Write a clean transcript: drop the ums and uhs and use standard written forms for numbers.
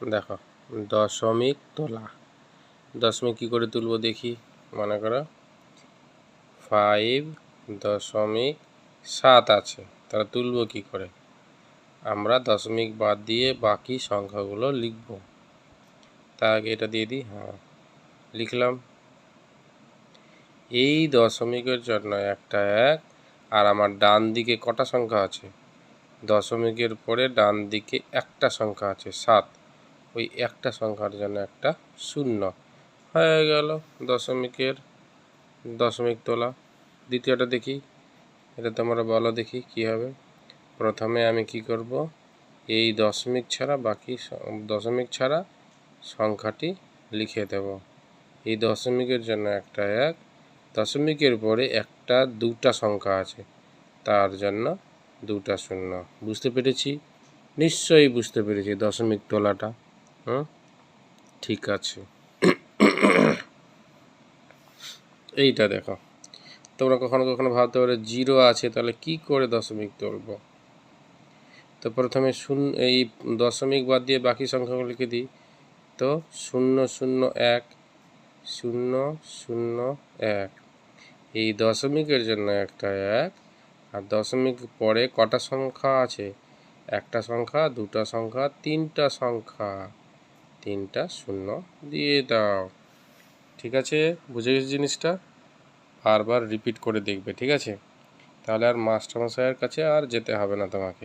দেখো দশমিক তোলা। দশমিক কী করে তুলব দেখি। মনে করো 5.7 আছে, তাহলে তুলব কী করে? আমরা দশমিক বাদ দিয়ে বাকি সংখ্যাগুলো লিখব। তার আগে এটা দিয়ে দিই। হ্যাঁ, লিখলাম। এই দশমিকের জন্য একটা 1, আর আমার ডান দিকে কটা সংখ্যা আছে? দশমিকের পরে ডান দিকে একটা সংখ্যা আছে 7, ওই একটা সংখ্যার জন্য একটা 0 হয়ে গেল দশমিক তোলা। দ্বিতীয়টা দেখি, এটা তোমরা বলো দেখি কি হবে। প্রথমে আমি কি করব, এই দশমিক ছাড়া সংখ্যাটি লিখে দেব। এই দশমিকের জন্য একটা 1, দশমিকের পরে দুটা সংখ্যা আছে, তার জন্য দুটা 0। বুঝতে পেরেছি? নিশ্চয়ই বুঝতে পেরেছি দশমিক তোলাটা। ঠিক আছে। এইটা দেখো, তোমরা কখনো কখনো ভাবতে পারো 0 আছে, তাহলে কি করে দশমিক তুলব। তো প্রথমে এই দশমিক বাদ দিয়ে বাকি সংখ্যাগুলো লিখে দিই। তো 0 0 1 0 0 1, এই দশমিকের জন্য একটা 1, আর দশমিক পরে কটা সংখ্যা আছে? একটা সংখ্যা, দুটা সংখ্যা, তিনটা সংখ্যা, তিনটা 0 দিয়ে দাও। ঠিক আছে, বুঝে গেছি জিনিসটা? বারবার রিপিট করে দেখবে, ঠিক আছে? তাহলে আর মাস্টারমশাইয়ের কাছে আর যেতে হবে না তোমাকে।